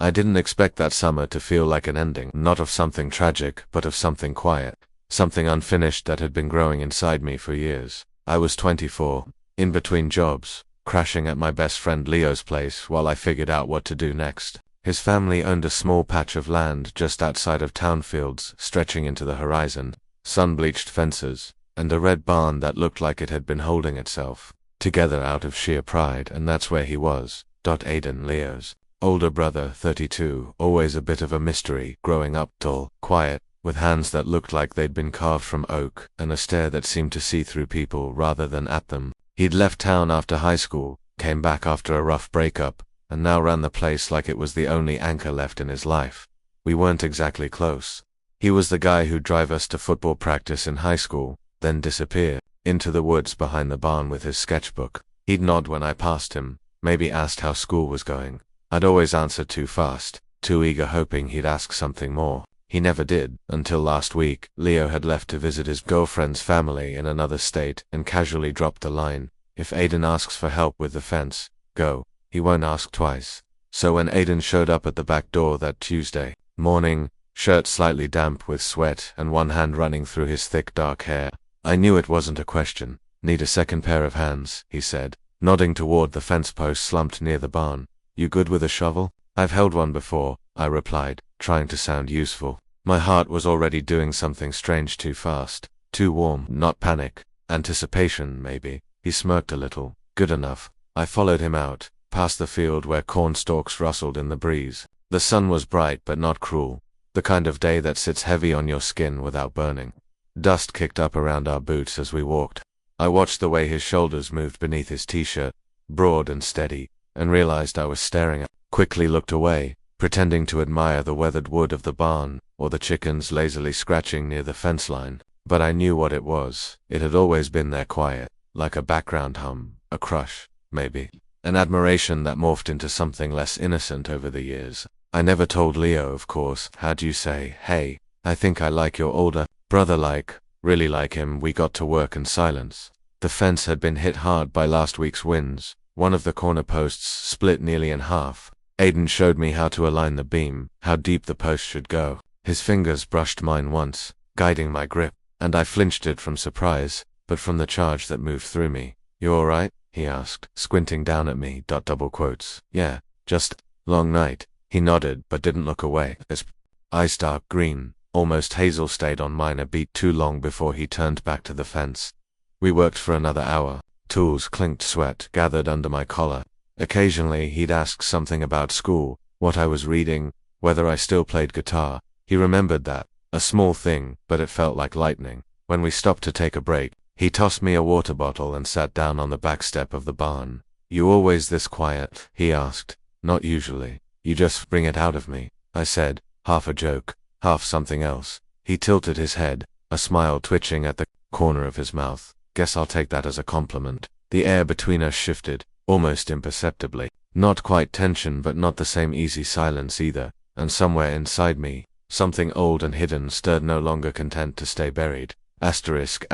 I didn't expect that summer to feel like an ending, not of something tragic, but of something quiet, something unfinished that had been growing inside me for years. I was 24, in between jobs, crashing at my best friend Leo's place while I figured out what to do next. His family owned a small patch of land just outside of town, fields stretching into the horizon, sun-bleached fences, and a red barn that looked like it had been holding itself together out of sheer pride, and that's where he was. Aiden, Leo's older brother, 32, always a bit of a mystery, growing up tall, quiet, with hands that looked like they'd been carved from oak, and a stare that seemed to see through people rather than at them. He'd left town after high school, came back after a rough breakup, and now ran the place like it was the only anchor left in his life. We weren't exactly close. He was the guy who'd drive us to football practice in high school, then disappear into the woods behind the barn with his sketchbook. He'd nod when I passed him, maybe asked how school was going. I'd always answer too fast, too eager, hoping he'd ask something more. He never did, until last week. Leo had left to visit his girlfriend's family in another state and casually dropped the line, "If Aiden asks for help with the fence, go. He won't ask twice." So when Aiden showed up at the back door that Tuesday morning, shirt slightly damp with sweat and one hand running through his thick dark hair, I knew it wasn't a question. "Need a second pair of hands," he said, nodding toward the fence post slumped near the barn. "You good with a shovel?" "I've held one before," I replied, trying to sound useful. My heart was already doing something strange, too fast, too warm, not panic, anticipation maybe. He smirked a little. "Good enough." I followed him out, past the field where corn stalks rustled in the breeze. The sun was bright but not cruel, the kind of day that sits heavy on your skin without burning. Dust kicked up around our boots as we walked. I watched the way his shoulders moved beneath his t-shirt, broad and steady, and realized I was staring at. Quickly looked away, pretending to admire the weathered wood of the barn, or the chickens lazily scratching near the fence line. But I knew what it was. It had always been there, quiet, like a background hum, a crush, maybe. An admiration that morphed into something less innocent over the years. I never told Leo, of course. How'd you say, "Hey, I think I like your older brother," really like him. We got to work in silence. The fence had been hit hard by last week's winds. One of the corner posts split nearly in half. Aiden showed me how to align the beam, how deep the post should go. His fingers brushed mine once, guiding my grip, and I flinched it from surprise, but from the charge that moved through me. "You alright?" he asked, squinting down at me. Double quotes. "Yeah, just long night." He nodded, but didn't look away. His eyes dark green, almost hazel, stayed on mine a beat too long before he turned back to the fence. We worked for another hour. Tools clinked, sweat gathered under my collar. Occasionally he'd ask something about school, what I was reading, whether I still played guitar. He remembered that. A small thing, but it felt like lightning. When we stopped to take a break, he tossed me a water bottle and sat down on the back step of the barn. "You always this quiet?" he asked. "Not usually. You just bring it out of me," I said, half a joke, half something else. He tilted his head, a smile twitching at the corner of his mouth. "Guess I'll take that as a compliment." The air between us shifted, almost imperceptibly. Not quite tension, but not the same easy silence either. And somewhere inside me, something old and hidden stirred, no longer content to stay buried. Asterisk.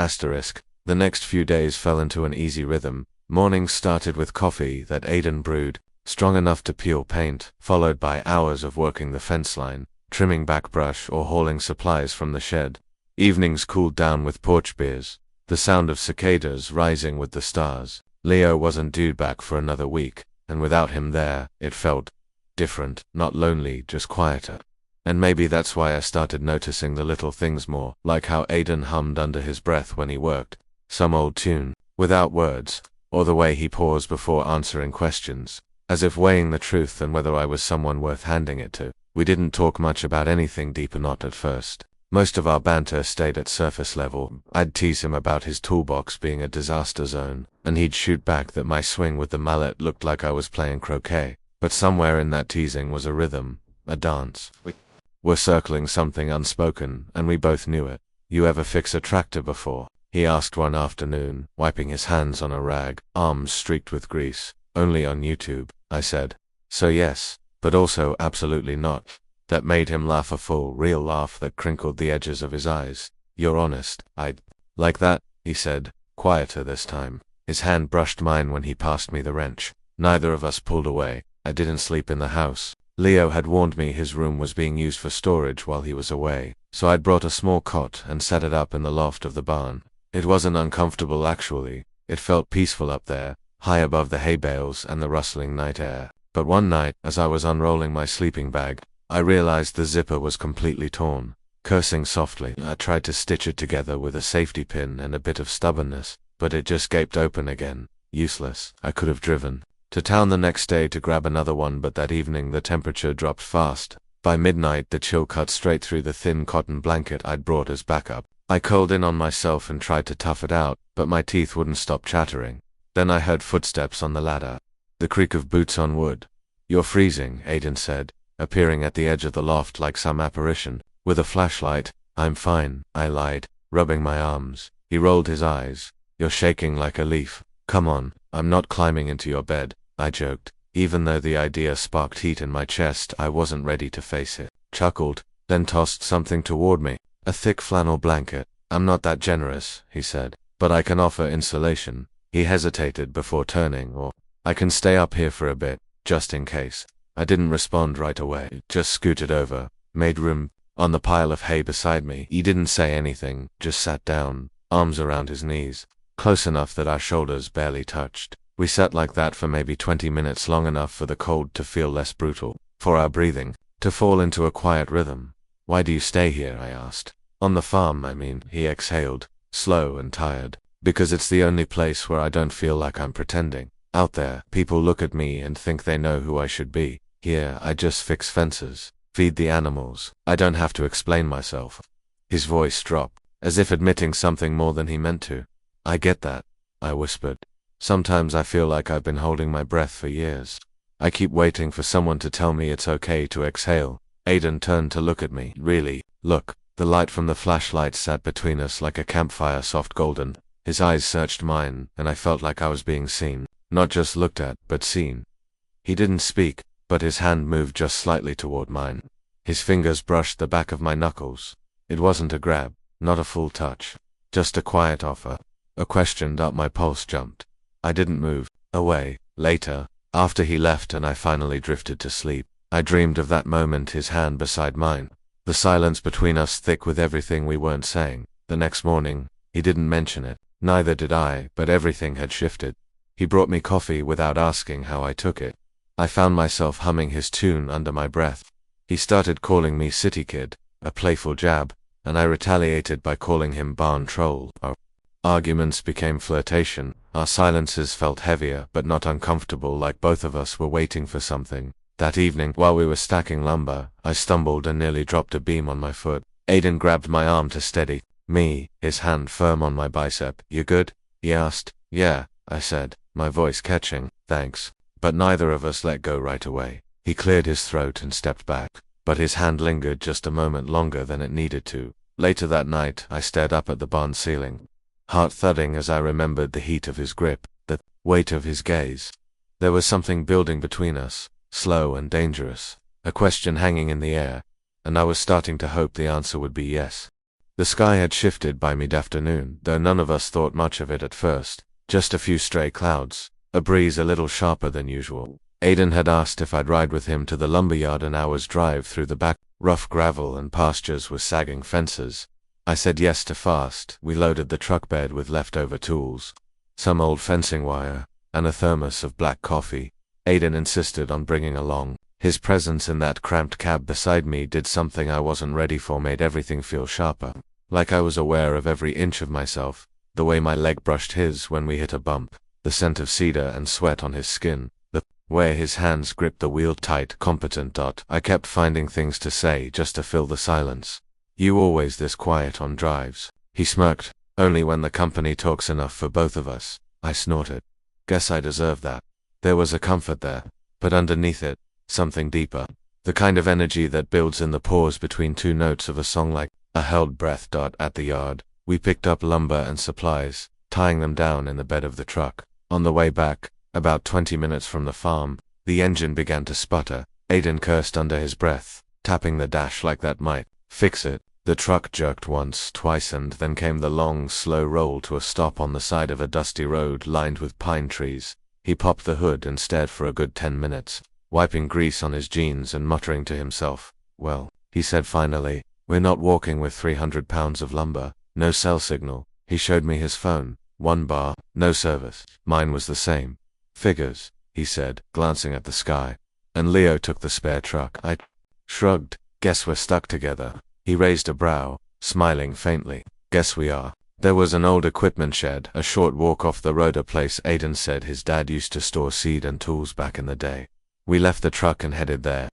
The next few days fell into an easy rhythm. Mornings started with coffee that Aiden brewed, strong enough to peel paint, followed by hours of working the fence line, trimming back brush or hauling supplies from the shed. Evenings cooled down with porch beers, the sound of cicadas rising with the stars. Leo wasn't due back for another week, and without him there, it felt different, not lonely, just quieter. And maybe that's why I started noticing the little things more, like how Aiden hummed under his breath when he worked, some old tune, without words, or the way he paused before answering questions, as if weighing the truth and whether I was someone worth handing it to. We didn't talk much about anything deeper, not at first. Most of our banter stayed at surface level. I'd tease him about his toolbox being a disaster zone, and he'd shoot back that my swing with the mallet looked like I was playing croquet. But somewhere in that teasing was a rhythm, a dance. We were circling something unspoken, and we both knew it. "You ever fix a tractor before?" he asked one afternoon, wiping his hands on a rag, arms streaked with grease. "Only on YouTube," I said. So yes, but also absolutely not. That made him laugh, a full, real laugh that crinkled the edges of his eyes. "You're honest?" "I'd like that," he said, quieter this time. His hand brushed mine when he passed me the wrench. Neither of us pulled away. I didn't sleep in the house. Leo had warned me his room was being used for storage while he was away, so I'd brought a small cot and set it up in the loft of the barn. It wasn't uncomfortable actually. It felt peaceful up there, high above the hay bales and the rustling night air. But one night, as I was unrolling my sleeping bag, I realized the zipper was completely torn. Cursing softly, I tried to stitch it together with a safety pin and a bit of stubbornness, but it just gaped open again. Useless. I could have driven to town the next day to grab another one, but that evening the temperature dropped fast. By midnight the chill cut straight through the thin cotton blanket I'd brought as backup. I curled in on myself and tried to tough it out, but my teeth wouldn't stop chattering. Then I heard footsteps on the ladder. The creak of boots on wood. "You're freezing," Aiden said, appearing at the edge of the loft like some apparition, with a flashlight. "I'm fine," I lied, rubbing my arms. He rolled his eyes. "You're shaking like a leaf. Come on, I'm not climbing into your bed," I joked. Even though the idea sparked heat in my chest, I wasn't ready to face it. Chuckled, then tossed something toward me. A thick flannel blanket. "I'm not that generous," he said, "but I can offer insulation." He hesitated before turning. "Or I can stay up here for a bit, just in case." I didn't respond right away, just scooted over, made room. On the pile of hay beside me, he didn't say anything, just sat down, arms around his knees, close enough that our shoulders barely touched. We sat like that for maybe 20 minutes, long enough for the cold to feel less brutal, for our breathing to fall into a quiet rhythm. "Why do you stay here?" I asked. "On the farm, I mean," he exhaled, slow and tired. "Because it's the only place where I don't feel like I'm pretending. Out there, people look at me and think they know who I should be. Here, I just fix fences, feed the animals. I don't have to explain myself." His voice dropped, as if admitting something more than he meant to. "I get that," I whispered. "Sometimes I feel like I've been holding my breath for years. I keep waiting for someone to tell me it's okay to exhale." Aiden turned to look at me. "Really? Look." The light from the flashlight sat between us like a campfire, soft golden. His eyes searched mine, and I felt like I was being seen. Not just looked at, but seen. He didn't speak, but his hand moved just slightly toward mine. His fingers brushed the back of my knuckles. It wasn't a grab, not a full touch. Just a quiet offer. A question. My pulse jumped. I didn't move. Away. Later, after he left and I finally drifted to sleep, I dreamed of that moment, his hand beside mine. The silence between us thick with everything we weren't saying. The next morning, he didn't mention it. Neither did I, but everything had shifted. He brought me coffee without asking how I took it. I found myself humming his tune under my breath. He started calling me city kid, a playful jab, and I retaliated by calling him barn troll. Our arguments became flirtation. Our silences felt heavier but not uncomfortable, like both of us were waiting for something. That evening, while we were stacking lumber, I stumbled and nearly dropped a beam on my foot. Aiden grabbed my arm to steady me, his hand firm on my bicep. "You good?" he asked. "Yeah," I said, my voice catching. "Thanks." But neither of us let go right away. He cleared his throat and stepped back, but his hand lingered just a moment longer than it needed to. Later that night, I stared up at the barn ceiling, heart thudding as I remembered the heat of his grip, the weight of his gaze. There was something building between us, slow and dangerous, a question hanging in the air, and I was starting to hope the answer would be yes. The sky had shifted by mid-afternoon, though none of us thought much of it at first. Just a few stray clouds, a breeze a little sharper than usual. Aiden had asked if I'd ride with him to the lumberyard, an hour's drive through the back, rough gravel and pastures with sagging fences. I said yes to fast. We loaded the truck bed with leftover tools, some old fencing wire, and a thermos of black coffee. Aiden insisted on bringing along. His presence in that cramped cab beside me did something I wasn't ready for, made everything feel sharper. Like I was aware of every inch of myself, the way my leg brushed his when we hit a bump, the scent of cedar and sweat on his skin, the way his hands gripped the wheel tight, competent. I kept finding things to say just to fill the silence. "You always this quiet on drives?" He smirked. "Only when the company talks enough for both of us." I snorted. Guess I deserve that. There was a comfort there, but underneath it, something deeper. The kind of energy that builds in the pause between two notes of a song, like a held breath. At the yard, we picked up lumber and supplies, tying them down in the bed of the truck. On the way back, about 20 minutes from the farm, the engine began to sputter. Aiden cursed under his breath, tapping the dash like that might fix it. The truck jerked once, twice, and then came the long, slow roll to a stop on the side of a dusty road lined with pine trees. He popped the hood and stared for a good 10 minutes. wiping grease on his jeans and muttering to himself. Well, he said finally, we're not walking with 300 pounds of lumber, no cell signal. He showed me his phone. 1 bar, no service. Mine was the same. Figures, he said, glancing at the sky. And Leo took the spare truck. I shrugged. Guess we're stuck together. He raised a brow, smiling faintly. Guess we are. There was an old equipment shed, a short walk off the road, a place Aiden said his dad used to store seed and tools back in the day. We left the truck and headed there.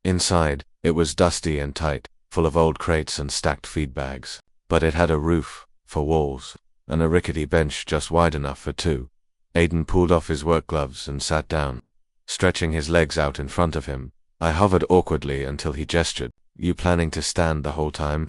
Inside, it was dusty and tight, full of old crates and stacked feed bags. But it had a roof, for walls, and a rickety bench just wide enough for two. Aiden pulled off his work gloves and sat down, stretching his legs out in front of him. I hovered awkwardly until he gestured. You planning to stand the whole time?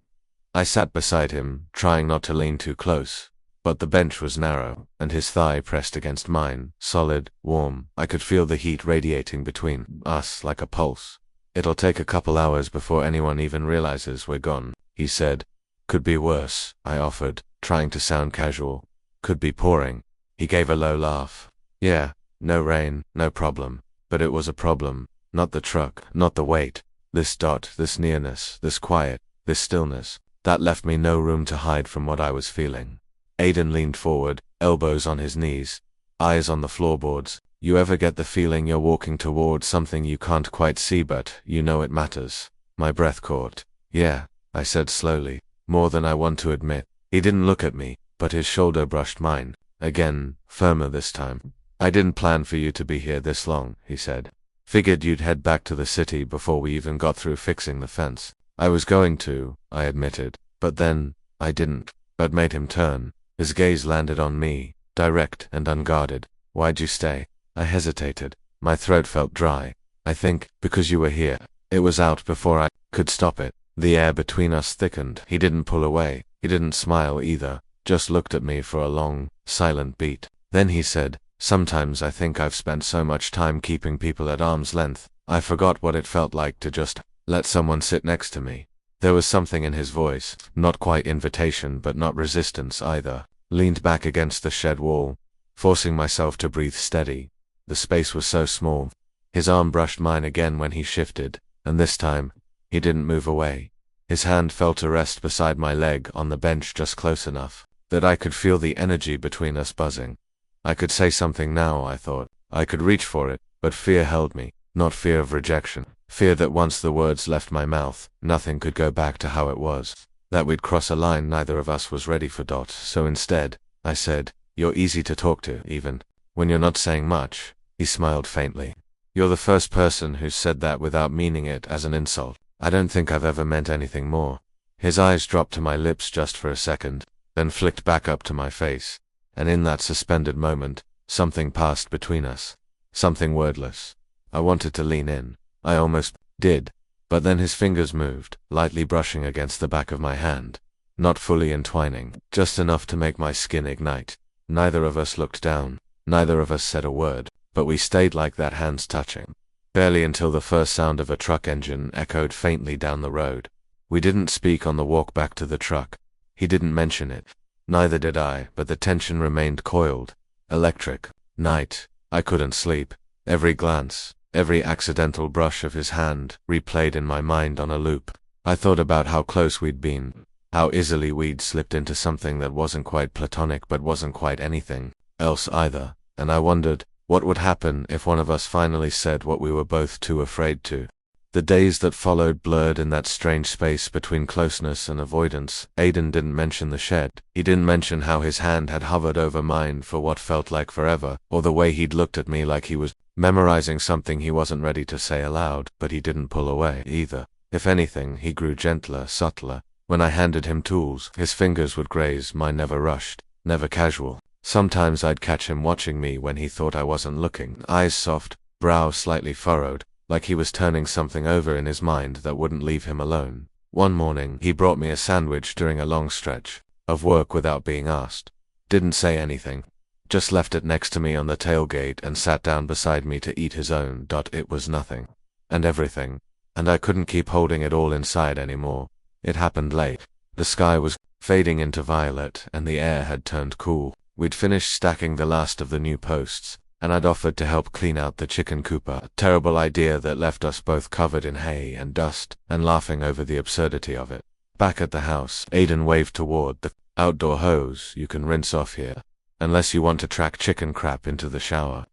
I sat beside him, trying not to lean too close. But the bench was narrow, and his thigh pressed against mine, solid, warm. I could feel the heat radiating between us like a pulse. It'll take a couple hours before anyone even realizes we're gone, he said. Could be worse, I offered, trying to sound casual. Could be pouring. He gave a low laugh. Yeah, no rain, no problem. But it was a problem. Not the truck, not the weight. This dot, this nearness, this quiet, this stillness. That left me no room to hide from what I was feeling. Aiden leaned forward, elbows on his knees, eyes on the floorboards. You ever get the feeling you're walking toward something you can't quite see but you know it matters? My breath caught. Yeah, I said slowly, more than I want to admit. He didn't look at me, but his shoulder brushed mine. Again, firmer this time. I didn't plan for you to be here this long, he said. Figured you'd head back to the city before we even got through fixing the fence. I was going to, I admitted, but then, I didn't. That made him turn. His gaze landed on me, direct and unguarded. Why'd you stay? I hesitated. My throat felt dry. I think, because you were here. It was out before I could stop it. The air between us thickened. He didn't pull away. He didn't smile either. Just looked at me for a long, silent beat. Then he said, sometimes I think I've spent so much time keeping people at arm's length, I forgot what it felt like to just let someone sit next to me. There was something in his voice, not quite invitation but not resistance either. Leaned back against the shed wall, forcing myself to breathe steady. The space was so small. His arm brushed mine again when he shifted, and this time, he didn't move away. His hand fell to rest beside my leg on the bench just close enough that I could feel the energy between us buzzing. I could say something now, I thought. I could reach for it, but fear held me. Not fear of rejection. Fear that once the words left my mouth, nothing could go back to how it was. That we'd cross a line neither of us was ready for. So instead, I said, you're easy to talk to, even when you're not saying much. He smiled faintly. You're the first person who's said that without meaning it as an insult. I don't think I've ever meant anything more. His eyes dropped to my lips just for a second, then flicked back up to my face. And in that suspended moment, something passed between us. Something wordless. I wanted to lean in. I almost did. But then his fingers moved, lightly brushing against the back of my hand. Not fully entwining, just enough to make my skin ignite. Neither of us looked down. Neither of us said a word, but we stayed like that, hands touching. Barely until the first sound of a truck engine echoed faintly down the road. We didn't speak on the walk back to the truck. He didn't mention it. Neither did I, but the tension remained coiled. Electric. Night. I couldn't sleep. Every glance, every accidental brush of his hand, replayed in my mind on a loop. I thought about how close we'd been, how easily we'd slipped into something that wasn't quite platonic but wasn't quite anything else either, and I wondered, what would happen if one of us finally said what we were both too afraid to? The days that followed blurred in that strange space between closeness and avoidance. Aiden didn't mention the shed. He didn't mention how his hand had hovered over mine for what felt like forever, or the way he'd looked at me like he was memorizing something he wasn't ready to say aloud, but he didn't pull away either. If anything, he grew gentler, subtler. When I handed him tools, his fingers would graze mine, never rushed, never casual. Sometimes I'd catch him watching me when he thought I wasn't looking, eyes soft, brow slightly furrowed, like he was turning something over in his mind that wouldn't leave him alone. One morning, he brought me a sandwich during a long stretch of work without being asked. Didn't say anything. Just left it next to me on the tailgate and sat down beside me to eat his own. It was nothing. And everything. And I couldn't keep holding it all inside anymore. It happened late. The sky was fading into violet and the air had turned cool. We'd finished stacking the last of the new posts, and I'd offered to help clean out the chicken coop, a terrible idea that left us both covered in hay and dust, and laughing over the absurdity of it. Back at the house, Aiden waved toward the outdoor hose. You can rinse off here, unless you want to track chicken crap into the shower.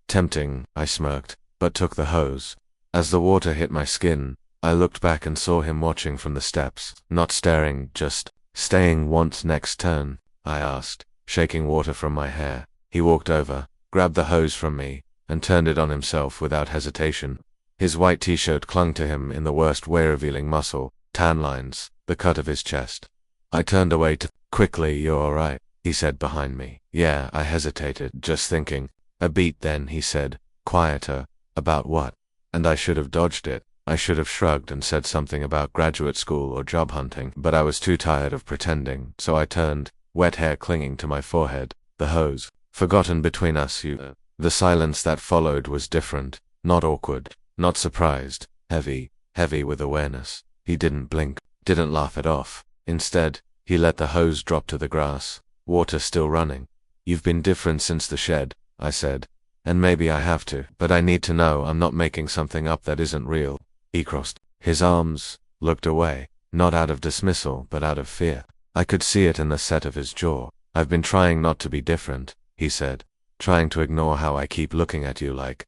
Tempting, I smirked, but took the hose. As the water hit my skin, I looked back and saw him watching from the steps, not staring, just staying. What's next turn? I asked, shaking water from my hair. He walked over, grabbed the hose from me, and turned it on himself without hesitation. His white t-shirt clung to him in the worst way, revealing muscle, tan lines, the cut of his chest. I turned away quickly. You're alright, he said behind me. Yeah, I hesitated, just thinking. A beat then, he said, quieter. About what? And I should have dodged it. I should have shrugged and said something about graduate school or job hunting, but I was too tired of pretending, so I turned, wet hair clinging to my forehead. The hose. Forgotten between us, you. The silence that followed was different, not awkward, not surprised, heavy with awareness. He didn't blink, didn't laugh it off. Instead, he let the hose drop to the grass, water still running. You've been different since the shed, I said. And maybe I have to, but I need to know I'm not making something up that isn't real. He crossed his arms, looked away, not out of dismissal, but out of fear. I could see it in the set of his jaw. I've been trying not to be different, he said. Trying to ignore how I keep looking at you like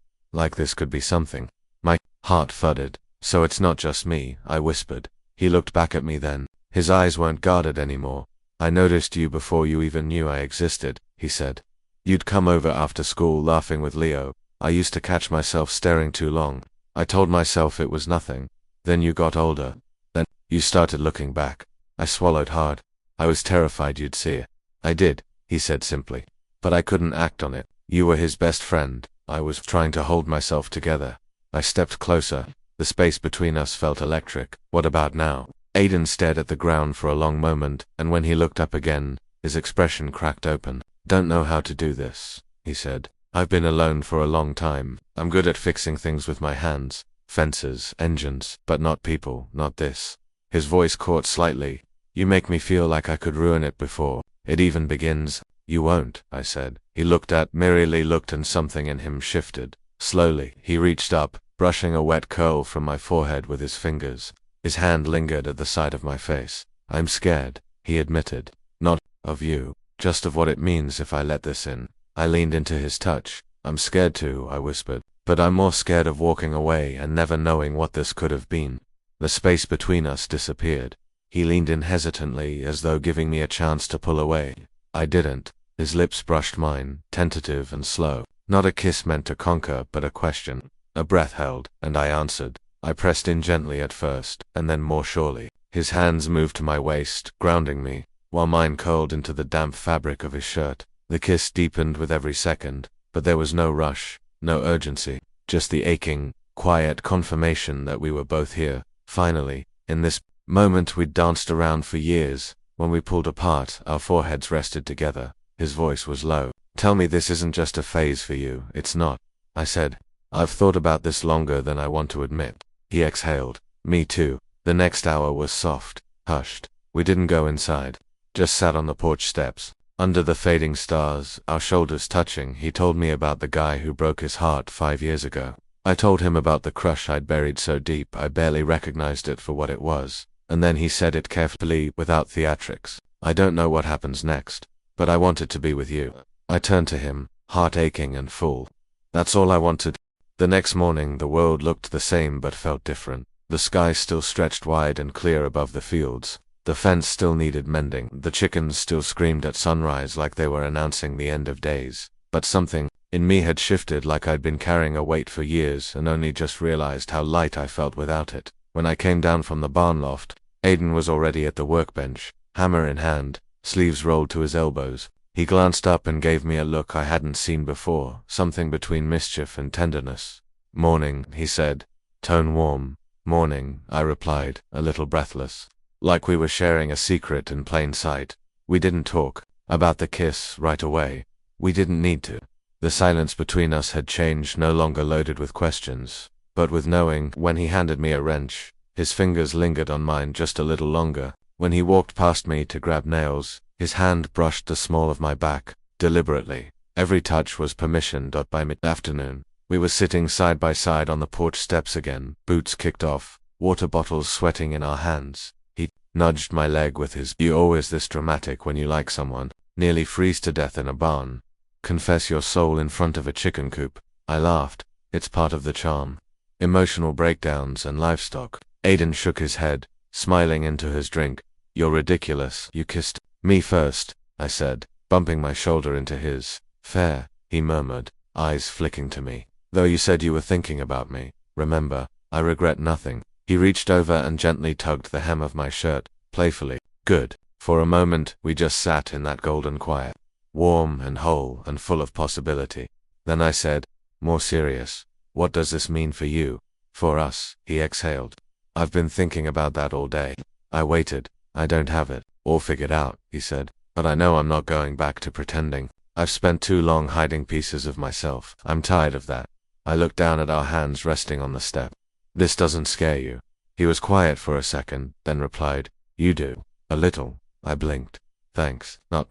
this could be something. My heart thudded. So it's not just me, I whispered. He looked back at me then. His eyes weren't guarded anymore. I noticed you before you even knew I existed, he said. You'd come over after school laughing with Leo. I used to catch myself staring too long. I told myself it was nothing. Then you got older. Then you started looking back. I swallowed hard. I was terrified you'd see it. I did, he said simply. But I couldn't act on it. You were his best friend. I was trying to hold myself together. I stepped closer. The space between us felt electric. What about now? Aiden stared at the ground for a long moment, and when he looked up again, his expression cracked open. Don't know how to do this, he said. I've been alone for a long time. I'm good at fixing things with my hands. Fences, engines, but not people, not this. His voice caught slightly. You make me feel like I could ruin it before it even begins. You won't, I said. He looked and something in him shifted. Slowly, he reached up, brushing a wet curl from my forehead with his fingers. His hand lingered at the side of my face. I'm scared, he admitted. Not of you, just of what it means if I let this in. I leaned into his touch. I'm scared too, I whispered. But I'm more scared of walking away and never knowing what this could have been. The space between us disappeared. He leaned in hesitantly, as though giving me a chance to pull away. I didn't. His lips brushed mine, tentative and slow. Not a kiss meant to conquer, but a question. A breath held, and I answered. I pressed in gently at first, and then more surely. His hands moved to my waist, grounding me, while mine curled into the damp fabric of his shirt. The kiss deepened with every second, but there was no rush, no urgency, just the aching, quiet confirmation that we were both here, finally, in this moment we'd danced around for years. When we pulled apart, our foreheads rested together. His voice was low. Tell me this isn't just a phase for you. It's not, I said. I've thought about this longer than I want to admit. He exhaled. Me too. The next hour was soft, hushed. We didn't go inside. Just sat on the porch steps. Under the fading stars, our shoulders touching, he told me about the guy who broke his heart 5 years ago. I told him about the crush I'd buried so deep I barely recognized it for what it was. And then he said it carefully, without theatrics. I don't know what happens next, but I wanted to be with you. I turned to him, heart aching and full. That's all I wanted. The next morning the world looked the same but felt different. The sky still stretched wide and clear above the fields. The fence still needed mending. The chickens still screamed at sunrise like they were announcing the end of days. But something in me had shifted, like I'd been carrying a weight for years and only just realized how light I felt without it. When I came down from the barn loft, Aiden was already at the workbench, hammer in hand, sleeves rolled to his elbows. He glanced up and gave me a look I hadn't seen before, something between mischief and tenderness. Morning, he said, tone warm. Morning, I replied, a little breathless. Like we were sharing a secret in plain sight. We didn't talk about the kiss right away. We didn't need to. The silence between us had changed, no longer loaded with questions, but with knowing. When he handed me a wrench, his fingers lingered on mine just a little longer. When he walked past me to grab nails, his hand brushed the small of my back, deliberately. Every touch was permission. By mid-afternoon, we were sitting side by side on the porch steps again, boots kicked off, water bottles sweating in our hands. He nudged my leg with his "You always this dramatic when you like someone, nearly freeze to death in a barn. Confess your soul in front of a chicken coop." I laughed. It's part of the charm. Emotional breakdowns and livestock. Aiden shook his head, smiling into his drink. "You're ridiculous. You kissed me first," I said, bumping my shoulder into his. "Fair," he murmured, eyes flicking to me. "Though you said you were thinking about me. Remember, I regret nothing." He reached over and gently tugged the hem of my shirt, playfully. Good. For a moment, we just sat in that golden quiet, warm and whole and full of possibility. Then I said, more serious, "What does this mean for you? For us?" He exhaled. "I've been thinking about that all day." I waited. "I don't have it all figured out," he said, "but I know I'm not going back to pretending. I've spent too long hiding pieces of myself. I'm tired of that." I looked down at our hands resting on the step. "This doesn't scare you?" He was quiet for a second, then replied, "You do. A little." I blinked. "Thanks. Not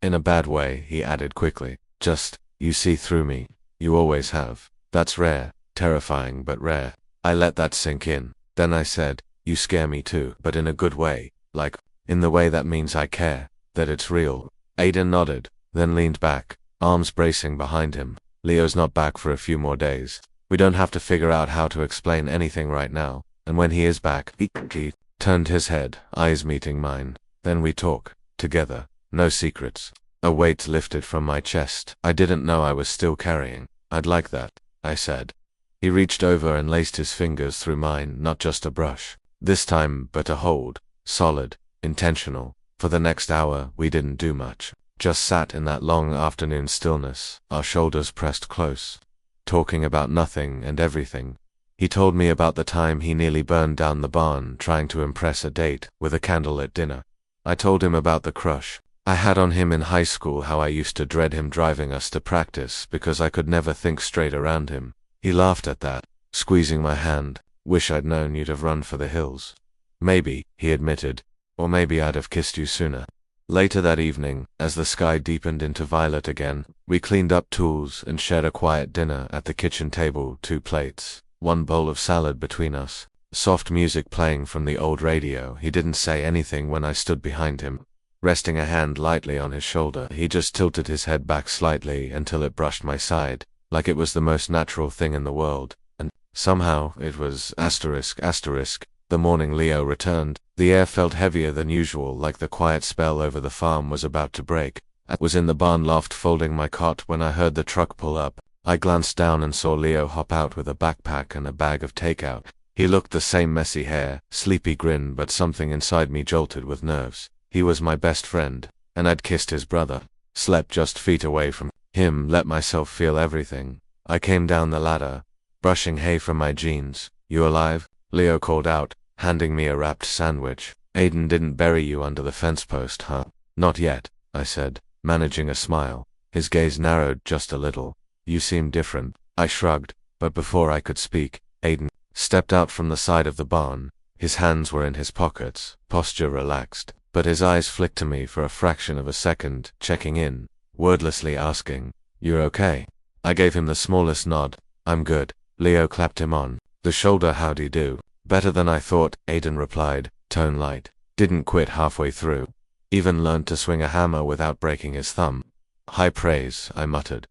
in a bad way," he added quickly. "Just, you see through me. You always have. That's rare. Terrifying, but rare." I let that sink in. Then I said, "You scare me too, but in a good way. Like, in the way that means I care, that it's real." Aiden nodded, then leaned back, arms bracing behind him. "Leo's not back for a few more days. We don't have to figure out how to explain anything right now. And when he is back," he turned his head, eyes meeting mine. "Then we talk. Together. No secrets." A weight lifted from my chest I didn't know I was still carrying. "I'd like that," I said. He reached over and laced his fingers through mine, not just a brush. This time, but a hold. Solid. Intentional. For the next hour, we didn't do much. Just sat in that long afternoon stillness, our shoulders pressed close, talking about nothing and everything. He told me about the time he nearly burned down the barn trying to impress a date with a candlelit dinner. I told him about the crush I had on him in high school, how I used to dread him driving us to practice because I could never think straight around him. He laughed at that, squeezing my hand. "Wish I'd known you'd have run for the hills." "Maybe," he admitted, "or maybe I'd have kissed you sooner." Later that evening, as the sky deepened into violet again, we cleaned up tools and shared a quiet dinner at the kitchen table, 2 plates, 1 bowl of salad between us, soft music playing from the old radio. He didn't say anything when I stood behind him. Resting a hand lightly on his shoulder, he just tilted his head back slightly until it brushed my side, like it was the most natural thing in the world. And somehow, it was ***. The morning Leo returned, the air felt heavier than usual, like the quiet spell over the farm was about to break. I was in the barn loft folding my cot when I heard the truck pull up. I glanced down and saw Leo hop out with a backpack and a bag of takeout. He looked the same, messy hair, sleepy grin, but something inside me jolted with nerves. He was my best friend, and I'd kissed his brother. Slept just feet away from him, let myself feel everything. I came down the ladder, brushing hay from my jeans. "You alive?" Leo called out, handing me a wrapped sandwich. "Aiden didn't bury you under the fence post, huh?" "Not yet," I said, managing a smile. His gaze narrowed just a little. "You seem different." I shrugged, but before I could speak, Aiden stepped out from the side of the barn. His hands were in his pockets, posture relaxed, but his eyes flicked to me for a fraction of a second, checking in, wordlessly asking, "You're okay?" I gave him the smallest nod. "I'm good." Leo clapped him on the shoulder. "How'd do?" "Better than I thought," Aiden replied, tone light. "Didn't quit halfway through. Even learned to swing a hammer without breaking his thumb." "High praise," I muttered.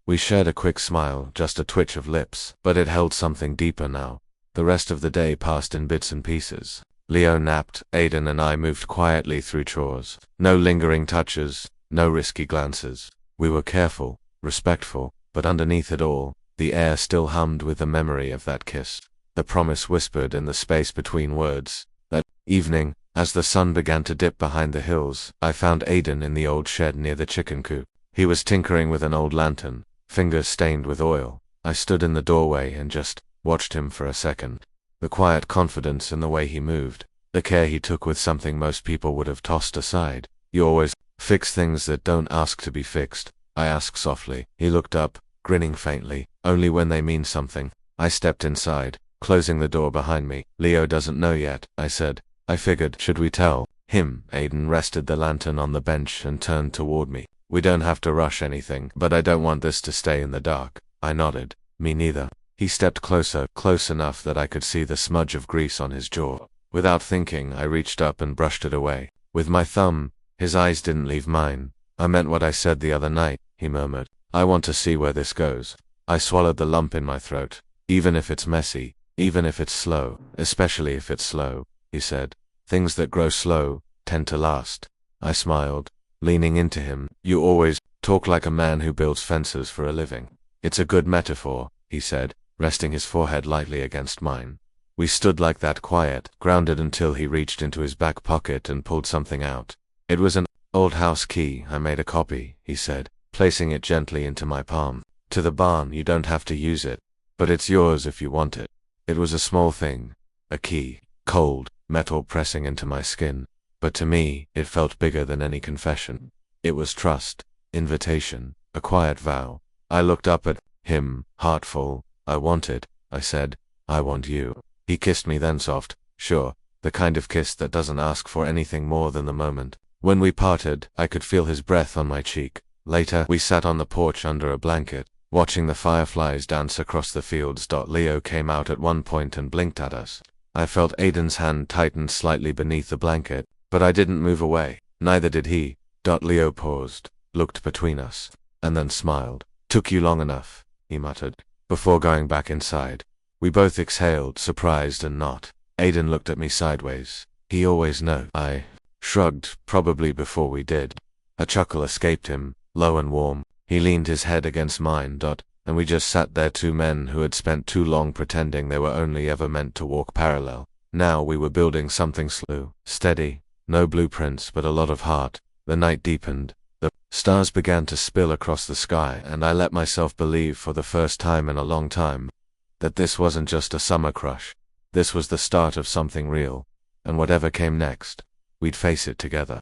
We shared a quick smile, just a twitch of lips, but it held something deeper now. The rest of the day passed in bits and pieces. Leo napped, Aiden and I moved quietly through chores. No lingering touches, no risky glances. We were careful, respectful, but underneath it all, the air still hummed with the memory of that kiss. The promise whispered in the space between words. That evening, as the sun began to dip behind the hills, I found Aiden in the old shed near the chicken coop. He was tinkering with an old lantern, fingers stained with oil. I stood in the doorway and just watched him for a second. The quiet confidence in the way he moved, the care he took with something most people would have tossed aside. "You always fix things that don't ask to be fixed?" I asked softly. He looked up, grinning faintly. "Only when they mean something." I stepped inside, closing the door behind me. "Leo doesn't know yet," I said. "I figured, should we tell him?" Aiden rested the lantern on the bench and turned toward me. We don't have to rush anything, but I don't want this to stay in the dark. I nodded. Me neither. He stepped closer, close enough that I could see the smudge of grease on his jaw. Without thinking, I reached up and brushed it away. With my thumb. His eyes didn't leave mine. I meant what I said the other night, he murmured. I want to see where this goes. I swallowed the lump in my throat. Even if it's messy, even if it's slow, especially if it's slow, he said. Things that grow slow tend to last. I smiled, leaning into him. You always talk like a man who builds fences for a living. It's a good metaphor, he said, resting his forehead lightly against mine. We stood like that, quiet, grounded, until he reached into his back pocket and pulled something out. It was an old house key. I made a copy, he said, placing it gently into my palm. To the barn. You don't have to use it, but it's yours if you want it. It was a small thing, a key, cold, metal pressing into my skin. But to me, it felt bigger than any confession. It was trust, invitation, a quiet vow. I looked up at him, heart full. I want it, I said. I want you. He kissed me then, soft, sure, the kind of kiss that doesn't ask for anything more than the moment. When we parted, I could feel his breath on my cheek. Later, we sat on the porch under a blanket, watching the fireflies dance across the fields. Leo came out at one point and blinked at us. I felt Aiden's hand tighten slightly beneath the blanket, but I didn't move away. Neither did he. Leo paused, looked between us, and then smiled. Took you long enough, he muttered, before going back inside. We both exhaled, surprised and not. Aiden looked at me sideways. He always knows. I shrugged, probably before we did. A chuckle escaped him, low and warm. He leaned his head against mine. And we just sat there, two men who had spent too long pretending they were only ever meant to walk parallel. Now we were building something slow, steady, no blueprints but a lot of heart. The night deepened. The stars began to spill across the sky, and I let myself believe for the first time in a long time that this wasn't just a summer crush. This was the start of something real, and whatever came next, we'd face it together.